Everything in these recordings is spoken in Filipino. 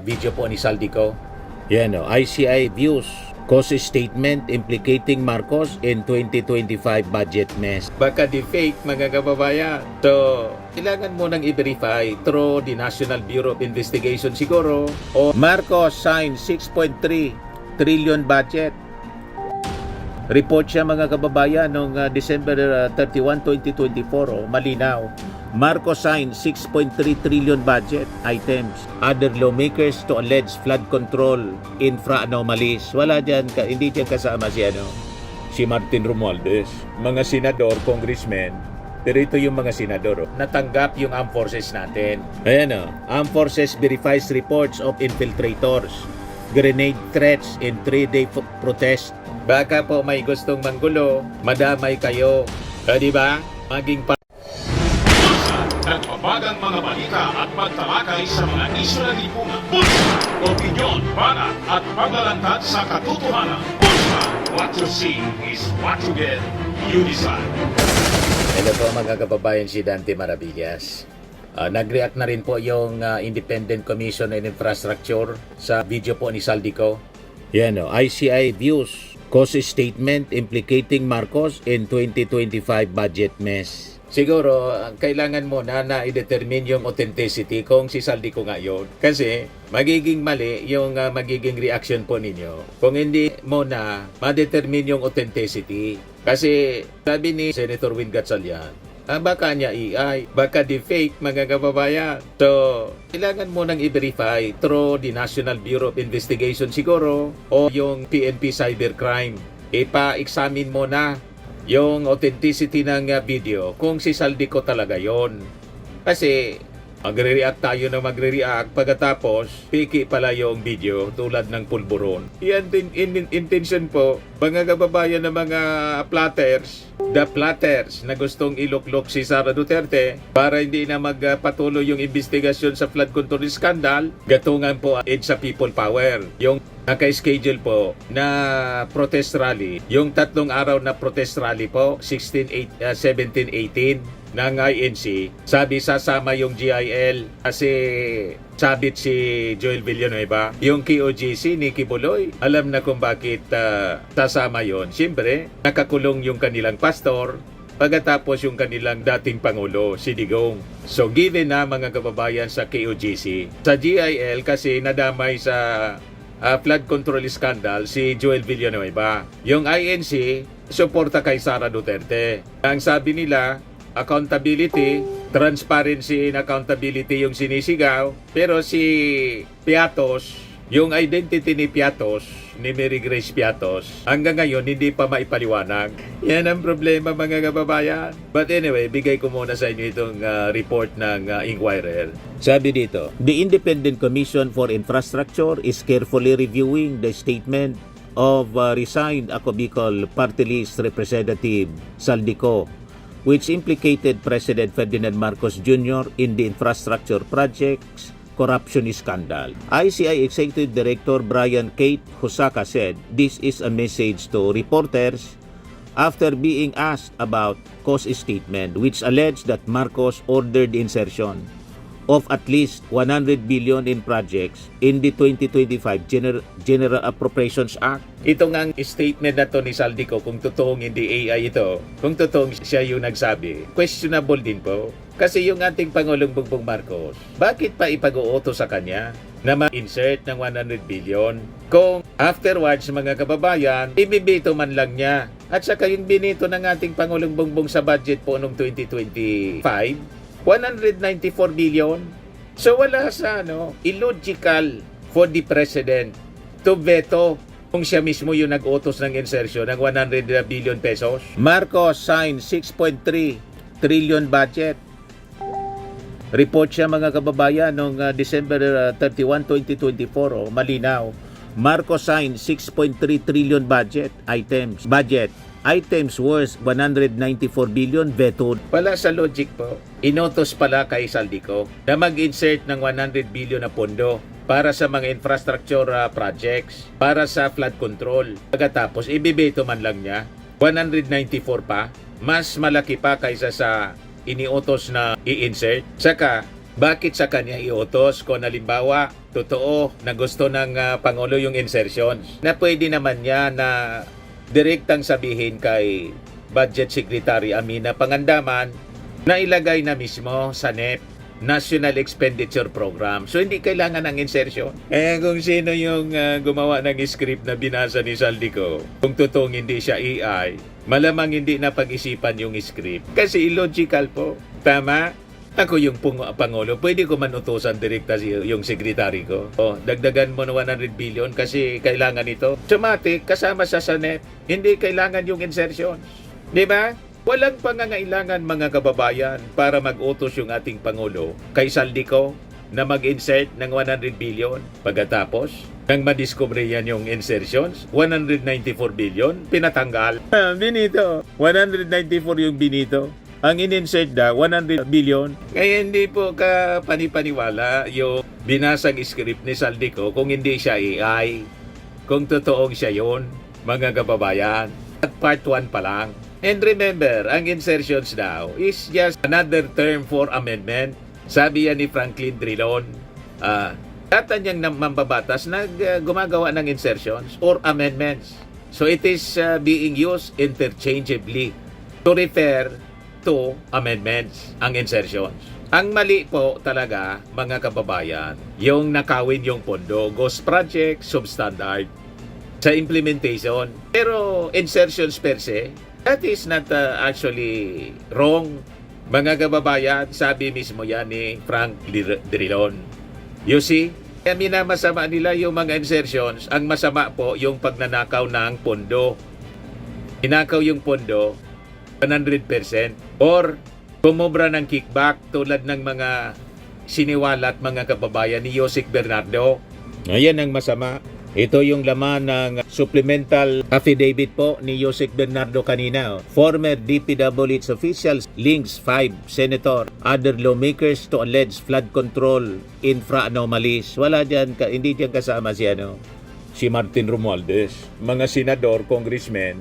Video po ni Saldico. Yan o, ICI views cause statement implicating Marcos in 2025 budget mess. Baka di-fake mga kababayan. So, kailangan mo nang i-verify through the National Bureau of Investigation siguro. O Marcos signed 6.3 trillion budget. Report siya mga kababayan noong December 31, 2024. Malinaw. Marcos signed 6.3 trillion budget items. Other lawmakers to allege flood control infra anomalies. Wala dyan, hindi dyan kasama si Martin Romualdez. Mga senador, congressmen, pero ito yung mga senador. Natanggap yung armed forces natin. Ayan o, armed forces verifies reports of infiltrators. Grenade threats in 3-day protest. Baka po may gustong manggulo, madamay kayo. Di ba? Maging nagbabagang mga balita at pagtalakay sa mga isyu ng lipunan. Bulsa! Opinyon, banat at paglalantad sa katotohanan. Bulsa! What you see is what you get. You decide. Hello po mga kababayan, si Dante Maravillas. Nag-react na rin po yung Independent Commission on Infrastructure sa video po ni Saldico. Yan o, ICI views cause statement implicating Marcos in 2025 budget mess. Siguro, kailangan mo na i-determine yung authenticity kung si Saldico nga yun. Kasi, magiging mali yung magiging reaction po ninyo. Kung hindi mo na ma-determine yung authenticity. Kasi, sabi ni Senator Win Gatchalian, baka niya AI, baka di-fake mga kababayan. So, kailangan mo nang i-verify through the National Bureau of Investigation siguro o yung PNP Cybercrime. Ipa-examine mo na yung authenticity ng video kung si Saldico talaga yon. Kasi magre-react tayo na magre-react pagkatapos piki pala yung video tulad ng pulburon. Yan din intention po mga kababayan ng mga the platters na gustong iluklok si Sara Duterte para hindi na magpatuloy yung investigasyon sa flood control scandal. Gatungan po sa people power. Yung naka-schedule po na protest rally, yung 3 araw na protest rally po, 16, 17, 18 ng INC, sabi sasama yung GIL kasi sabit si Joel Villanueva. Yung KOJC, Nikki Buloy, alam na kung bakit sasama yon. Siyempre, nakakulong yung kanilang pastor, pagkatapos yung kanilang dating Pangulo, si Digong. So given na mga kababayan sa KOJC, sa GIL kasi nadamay sa flood control scandal si Joel Villanueva. Yung INC, suporta kay Sara Duterte. Ang sabi nila, accountability, transparency and accountability yung sinisigaw. Pero si Piatos, yung identity ni Piatos, ni Mary Grace Piatos, hanggang ngayon hindi pa maipaliwanag. Yan ang problema mga kababayan. But anyway, bigay ko muna sa inyo itong report ng Inquirer. Sabi dito, the Independent Commission for Infrastructure is carefully reviewing the statement of resigned Ako Bicol Party List Representative Saldico, which implicated President Ferdinand Marcos Jr. in the infrastructure projects corruption scandal. ICI Executive Director Brian Kate Hosaka said this is a message to reporters after being asked about cause statement which alleged that Marcos ordered the insertion of at least 100 billion in projects in the 2025 General Appropriations Act. Ito nga statement na to ni Saldico, kung totoong hindi AI ito, kung totoong siya yung nagsabi, questionable din po. Kasi yung ating Pangulong Bongbong Marcos, bakit pa ipag-uuto sa kanya na ma-insert ng 100 billion? Kung afterwards mga kababayan, ibibito man lang niya. At saka yung binito ng ating Pangulong Bongbong sa budget po noong 2025, 194 billion. So wala sa illogical for the President to veto kung siya mismo yung nag-utos ng insertion ng 100 billion pesos. Marcos signed 6.3 trillion budget. Report siya mga kababayan noong December 31, 2024. Malinaw. Marcos signed 6.3 trillion budget items worth 194 billion vetoed. Wala sa logic po. Inotos pala kay Saldico na mag-insert ng 100 billion na pondo para sa mga infrastructure projects, para sa flood control. Pagkatapos, ibibeto man lang niya, 194 pa, mas malaki pa kaysa sa iniutos na i-insert. Saka, Bakit sa kanya iutos kung halimbawa totoo na gusto ng Pangulo yung insertions? Na pwede naman niya na direktang sabihin kay Budget Secretary Amina Pangandaman na ilagay na mismo sa NEP, National Expenditure Program. So hindi kailangan ng insertion. Kung sino yung gumawa ng script na binasa ni Saldico, kung totoong hindi siya AI, malamang hindi na pag-isipan yung script. Kasi illogical po. Tama? Ako yung Pangulo, pwede ko man utusan direkta yung sekretary ko. Dagdagan mo na 100 billion kasi kailangan ito. Automatic, kasama sa NEP, hindi kailangan yung insertions. Di ba? Walang pangangailangan mga kababayan para mag-utos yung ating Pangulo kay Saldico na mag-insert ng 100 billion. Pagkatapos, nang madiscover yan yung insertions, 194 billion, pinatanggal. Binito, 194 yung binito. Ang in-insert na 100 billion. Kaya hindi po ka panipaniwala yung binasang script ni Saldico kung hindi siya AI. Kung totoong siya yun, mga kababayan. At part 1 pa lang. And remember, ang insertions now is just another term for amendment. Sabi yan ni Franklin Drilon. Data niyang mambabatas na gumagawa ng insertions or amendments. So it is being used interchangeably to refer to amendments, ang insertions. Ang mali po talaga, mga kababayan, yung nakawin yung pondo, ghost project, substandard, sa implementation. Pero insertions per se, that is not actually wrong. Mga kababayan, sabi mismo yan ni Frank Drilon. You see, kaya minamasama nila yung mga insertions. Ang masama po yung pagnanakaw ng pondo. Inakaw yung pondo, 100% or kumobra ng kickback tulad ng mga siniwalat mga kababayan ni Yosek Bernardo. Ayan ang masama. Ito yung laman ng supplemental affidavit po ni Yosek Bernardo kanina. Former DPWH officials links 5 senator, other lawmakers to alleged flood control infra anomalies. Wala dyan, hindi dyan kasama si Martin Romualdez. Mga senador, congressmen,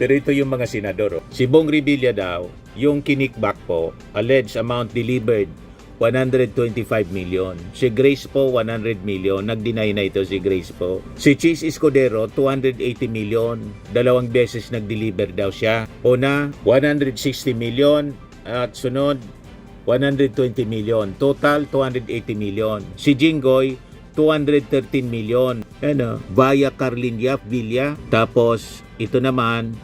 pero ito yung mga senador. Si Bong Revilla daw, yung kinikback po, alleged amount delivered, 125 million. Si Grace po, 100 million. Nag-deny na ito si Grace po. Si Chis Escudero, 280 million. 2 beses nag-deliver daw siya. Una, 160 million. At sunod, 120 million. Total, 280 million. Si Jinggoy, 213 million. Via Carlin Yap Villa. Tapos, ito naman,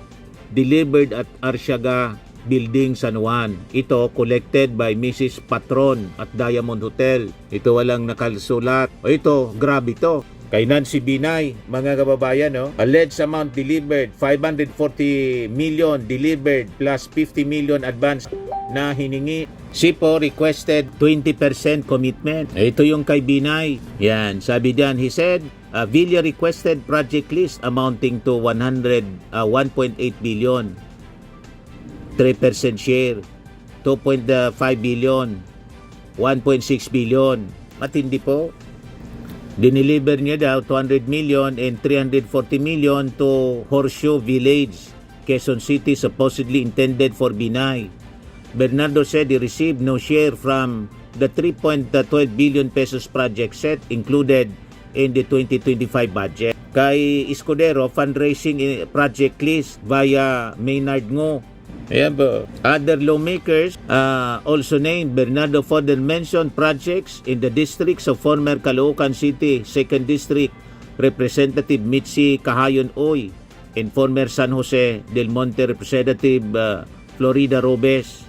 delivered at Arsiaga Building San Juan. Ito collected by Mrs. Patron at Diamond Hotel. Ito walang nakalsulat. Ito, grabe to. Kay Nancy Binay, mga kababayan, alleged amount delivered, 540 million delivered plus 50 million advance na hiningi. SIPO requested 20% commitment. Ito yung kay Binay. Yan, sabi diyan, he said, Villa requested project list amounting to 1.8 billion. 3% share, 2.5 billion, 1.6 billion. Matindi po. Dineliver niya daw 200 million and 340 million to Horseshoe Village, Quezon City, supposedly intended for Binay. Bernardo said he received no share from the 3.12 billion pesos project set included in the 2025 budget. Kay Escudero, fundraising project list via Maynard Ngo. Ayan po. Other lawmakers also named Bernardo further mentioned projects in the districts of former Caloocan City, 2nd District, Representative Mitzi Cahayon Oy, and former San Jose del Monte Representative Florida Robes.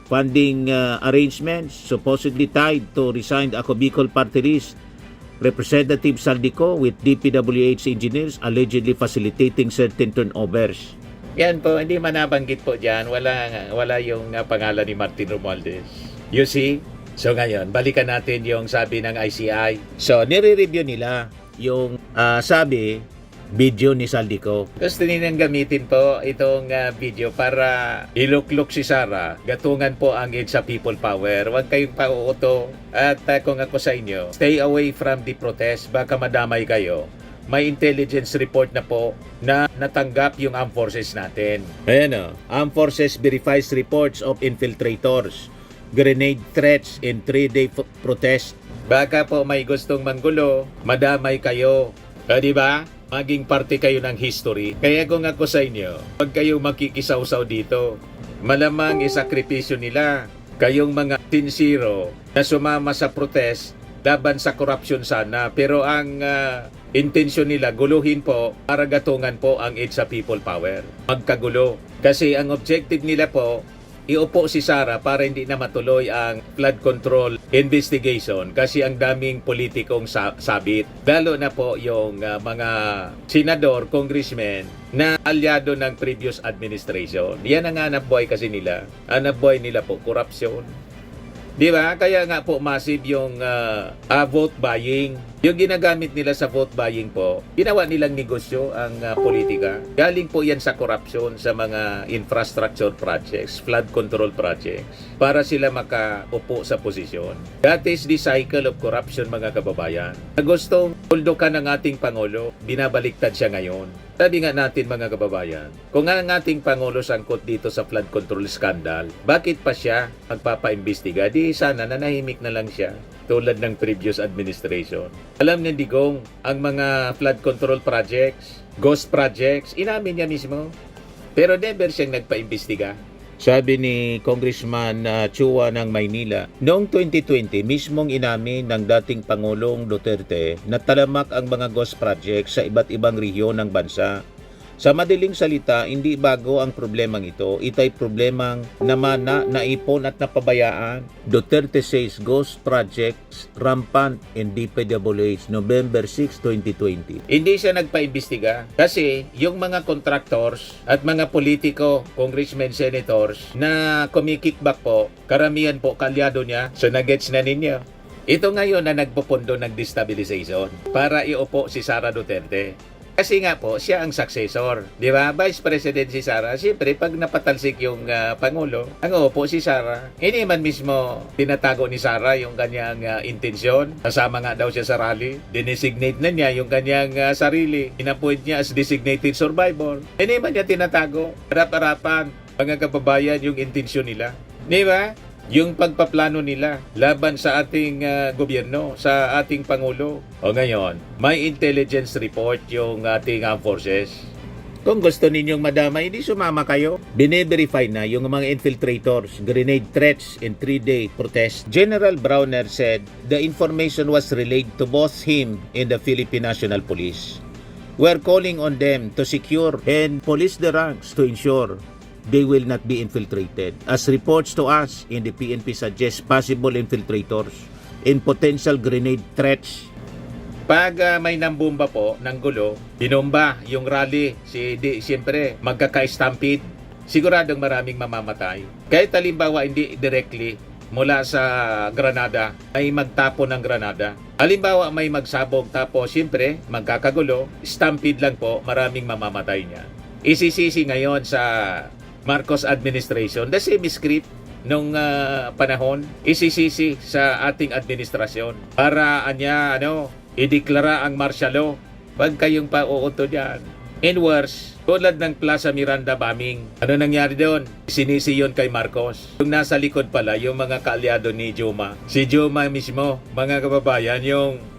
Funding arrangements supposedly tied to resigned Ako Bicol Party List Representative Saldico with DPWH engineers allegedly facilitating certain turnovers. Yan po, hindi manabanggit po dyan. Wala yung pangalan ni Martin Romualdez. You see? So ngayon, balikan natin yung sabi ng ICI. So, nire-review nila yung sabi, video ni Saldico. Gusto nilang gamitin po itong video para iluklok si Sara. Gatungan po ang sa people power. Huwag kayong pauuto. At kung ako sa inyo, stay away from the protest. Baka madamay kayo. May intelligence report na po na natanggap yung armed forces natin. Ayan Armed forces verifies reports of infiltrators grenade threats in 3-day protest. Baka po may gustong manggulo, madamay kayo. Di ba? Maging parte kayo ng history. Kaya kung ako sa inyo, huwag kayong makikisaw-saw dito. Malamang isakripisyo nila. Kayong mga tinsiro na sumama sa protest laban sa korupsyon sana. Pero ang intensyon nila, guluhin po para gatungan po ang It's a People Power. Magkagulo. Kasi ang objective nila po, iupo si Sara para hindi na matuloy ang flood control investigation kasi ang daming politikong sabit. Lalo na po yung mga senador, congressmen na alyado ng previous administration. Yan ang hanap buhay kasi nila. Hanap buhay nila po, korupsyon. Di ba? Kaya nga po massive yung vote buying. Yung ginagamit nila sa vote buying po, ginawa nilang negosyo ang politika. Galing po yan sa korupsyon sa mga infrastructure projects, flood control projects, para sila makaupo sa posisyon. That is the cycle of corruption, mga kababayan. Na gustong tuldukan ng ating Pangulo, binabaliktad siya ngayon. Sabi nga natin, mga kababayan, kung ang ating Pangulo sangkot dito sa flood control scandal, bakit pa siya magpapaimbestiga? Di sana nanahimik na lang siya tulad ng previous administration. Alam niya Digong, ang mga flood control projects, ghost projects, inamin niya mismo. Pero never siyang nagpaimbestiga. Sabi ni Congressman Chua ng Maynila, noong 2020, mismong inamin ng dating Pangulong Duterte na talamak ang mga ghost projects sa iba't ibang rehiyon ng bansa. Sa madaling salita, hindi bago ang problemang ito. Ito'y problemang naipon at napabayaan. Duterte says ghost projects rampant in DPWH, November 6, 2020. Hindi siya nagpaimbestiga kasi yung mga contractors at mga politiko, congressmen, senators na kumikickback po, karamihan po kalyado niya. So nagets na ninyo. Ito ngayon na nagpupundo ng destabilization para iupo si Sara Duterte. Kasi nga po, siya ang successor. Di ba? Vice President si Sara. Siyempre, pag napatalsik yung Pangulo, ang upo si Sara. Hindi man mismo tinatago ni Sara yung kanyang intensyon. Kasama nga daw siya sa rally. Dinesignate na niya yung kanyang sarili. Inapoint niya as designated survivor. Hindi man niya tinatago. Harap-harapan, mga kababayan, yung intensyon nila. Di ba? Yung pagpaplano nila laban sa ating gobyerno, sa ating Pangulo. O ngayon, may intelligence report yung ating armed forces. Kung gusto ninyong madama, hindi sumama kayo. Bine-verify na yung mga infiltrators, grenade threats in 3-day protest. General Browner said the information was relayed to both him and the Philippine National Police. We're calling on them to secure and police the ranks to ensure they will not be infiltrated. As reports to us in the PNP suggest possible infiltrators in potential grenade threats. Pag may nambomba po ng gulo, binomba yung rally, siyempre magkaka-stampede, siguradong maraming mamamatay. Kahit halimbawa hindi directly mula sa granada, ay magtapo ng granada. Halimbawa may magsabog tapos siyempre magkakagulo, stampede lang po, maraming mamamatay niya. Isisisi ngayon sa Marcos administration, the same script nung panahon, isisisi sa ating administrasyon para ideklara ang martial law. Wag kayong pauuto dyan. And worse, tulad ng Plaza Miranda bombing, ano nangyari doon? Sinisi yun kay Marcos. Yung nasa likod pala, yung mga kaalyado ni Juma. Si Juma mismo, mga kababayan,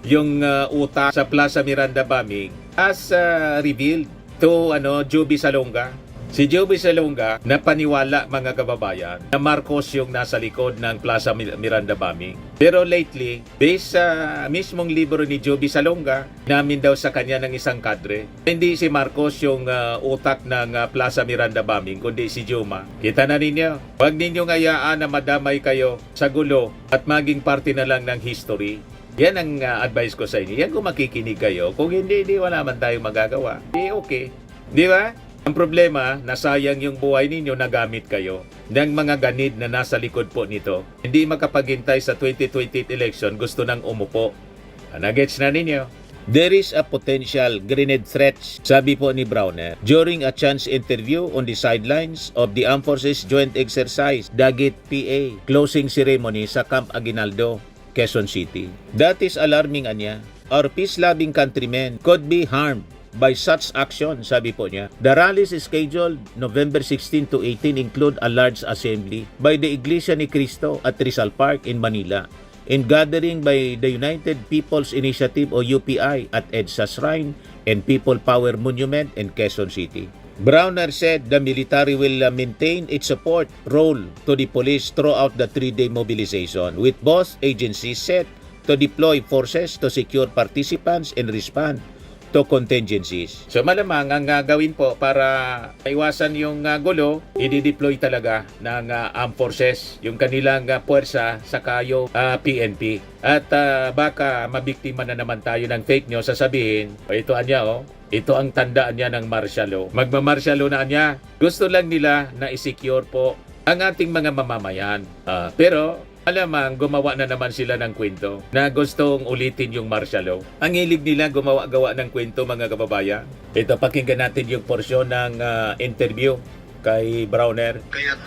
yung utak sa Plaza Miranda bombing as revealed to Joby Salonga. Si Joby Salonga napaniwala, mga kababayan, na Marcos yung nasa likod ng Plaza Miranda bombing. Pero lately, based sa mismong libro ni Joby Salonga, namin daw sa kanya ng isang kadre, hindi si Marcos yung utak ng Plaza Miranda bombing, kundi si Juma. Kita na ninyo, huwag ninyong hayaan na madamay kayo sa gulo at maging parte na lang ng history. Yan ang advice ko sa inyo. Yan kung makikinig kayo. Kung hindi, wala man tayong magagawa. Okay. Di ba? Ang problema, nasayang yung buhay ninyo na gamit kayo ng mga ganid na nasa likod po nito. Hindi makapaghintay sa 2028 election, gusto nang umupo. Nagets na ninyo? There is a potential grenade threat, sabi po ni Browner, during a chance interview on the sidelines of the Armed Forces Joint Exercise Daguet PA closing ceremony sa Camp Aguinaldo, Quezon City. That is alarming, anya. Our peace-loving countrymen could be harmed by such action, sabi po niya. The rallies scheduled November 16 to 18 include a large assembly by the Iglesia ni Cristo at Rizal Park in Manila, in gathering by the United People's Initiative o UPI at EDSA Shrine and People Power Monument in Quezon City. Browner said the military will maintain its support role to the police throughout the 3-day mobilization, with both agencies set to deploy forces to secure participants and respond to contingencies. So malamang ang gagawin po para iwasan yung gulo, i-deploy talaga ng armed forces, yung kanilang puwersa saka yung PNP. At baka mabiktima na naman tayo ng fake news, sasabihin, ito ang tandaan niya ng martial law. Magma-martial law na niya. Gusto lang nila na i-secure po ang ating mga mamamayan. Pero alamang gumawa na naman sila ng kwento na gustong ulitin yung martial law. Ang hilig nila gumawa-gawa ng kwento, mga kababayan. Ito, pakinggan natin yung porsyon ng interview kay Browner. Kaya't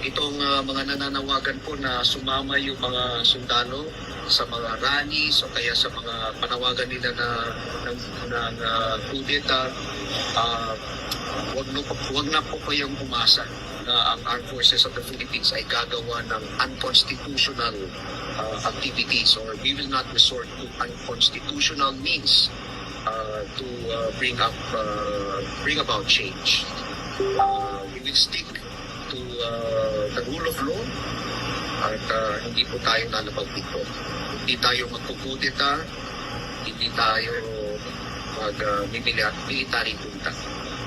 itong mga nananawagan po na sumama yung mga sundalo sa mga rallies o kaya sa mga panawagan nila ng kudeta, wag na po kayong umasa na ang Armed Forces of the Philippines ay gagawa ng unconstitutional activities, or we will not resort to unconstitutional means to bring about change. We will stick to the rule of law at hindi po tayo lalabag dito. Hindi tayo magkukudeta, hindi tayo military punta.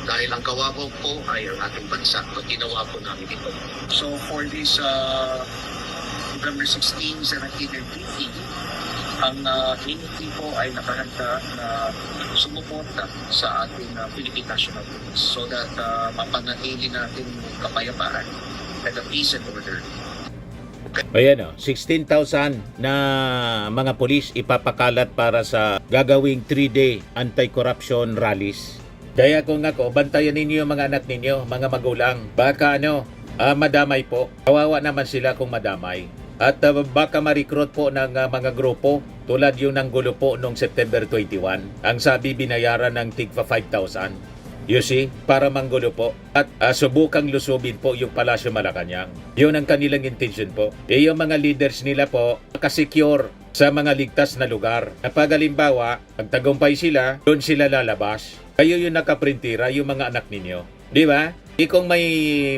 Dahil ang kawabaw po ay ang ating bansa. Pag ginawa po namin ito. So for this November 16, 17, and 18, ang NP po ay nakahanda na sumuporta sa ating Philippine National Police so that mapanatili natin yung kapayapaan and the peace and order. Ayan 16,000 na mga pulis ipapakalat para sa gagawing 3-day anti-corruption rallies. Kaya kung ako, bantayan ninyo yung mga anak ninyo, mga magulang. Baka madamay po. Kawawa naman sila kung madamay. At baka ma-recruit po ng mga grupo tulad yung nanggulo po noong September 21. Ang sabi binayaran ng tigpa 5,000. You see, para manggulo po. At subukang lusubin po yung Palasyo Malacanang. Yun ang kanilang intention po. Yung mga leaders nila po, makasecure sa mga ligtas na lugar. Kapag halimbawa, pagtagumpay sila, doon sila lalabas. Kayo yung nakaprintira, yung mga anak ninyo. Di ba? Kung may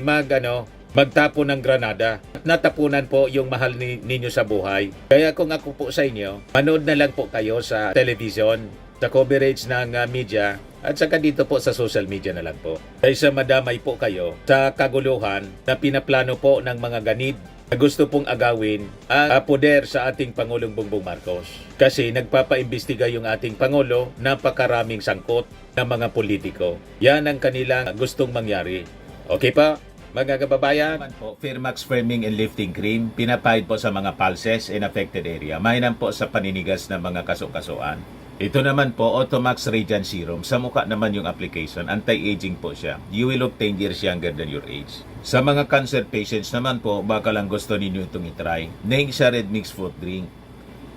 magtapo ng granada, natapunan po yung mahal ninyo sa buhay. Kaya kung ako po sa inyo, manood na lang po kayo sa television, sa coverage ng media, at saka dito po sa social media na lang po. Kaysa madamay po kayo sa kaguluhan na pinaplano po ng mga ganid na gusto pong agawin ang poder sa ating Pangulong Bongbong Marcos. Kasi nagpapaimbestiga yung ating Pangulo, napakaraming sangkot ng mga politiko. Yan ang kanilang gustong mangyari. Okay pa? Mga kababayan, Firmax Firming and Lifting Cream, pinapahid po sa mga pulses in affected area. Mainam po sa paninigas ng mga kasukasuan. Ito naman po, Automax Radiant Serum. Sa mukha naman yung application, anti-aging po siya. You will look 10 years younger than your age. Sa mga cancer patients naman po, baka lang gusto ninyo itong itry. Naing siya Red Mix Fruit Drink.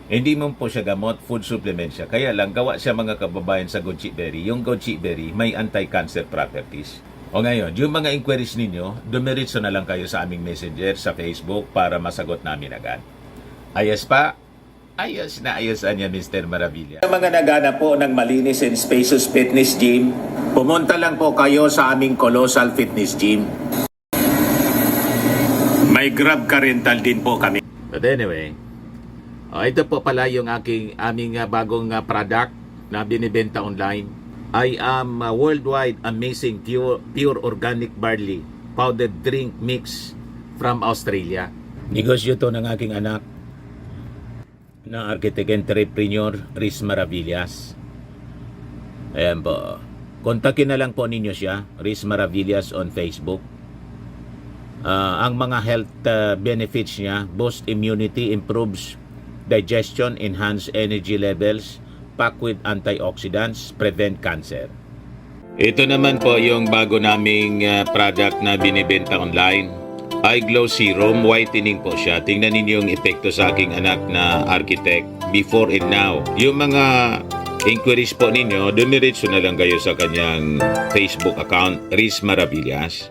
Hindi mo po siya gamot, food supplement siya. Kaya lang, gawa siya mga kababayan sa goji berry. Yung goji berry, may anti-cancer properties. O ngayon, yung mga inquiries ninyo, dumiritso na lang kayo sa aming messenger sa Facebook para masagot namin agad. Ayos pa? Ayos na ayos niya, Mr. Maravilla. Sa mga naghanap po ng malinis and spacious fitness gym, pumunta lang po kayo sa aming Colossal Fitness Gym. May Grab car rental din po kami. But anyway, ito po pala yung aming bagong product na binibenta online. I am worldwide amazing pure organic barley powdered drink mix from Australia. Negosyo to ng aking anak na architect entrepreneur Riz Maravillas. Ayan po. Kontakin na lang po ninyo siya, Riz Maravillas on Facebook. Ang mga health benefits niya, boost immunity, improves digestion, enhance energy levels, packed with antioxidants, prevent cancer. Ito naman po yung bago naming product na binibenta online. Eye Glow Serum, whitening po siya. Tingnan ninyo yung epekto sa aking anak na architect before and now. Yung mga inquiries po ninyo, dumiretso na lang kayo sa kanyang Facebook account, Riz Maravillas.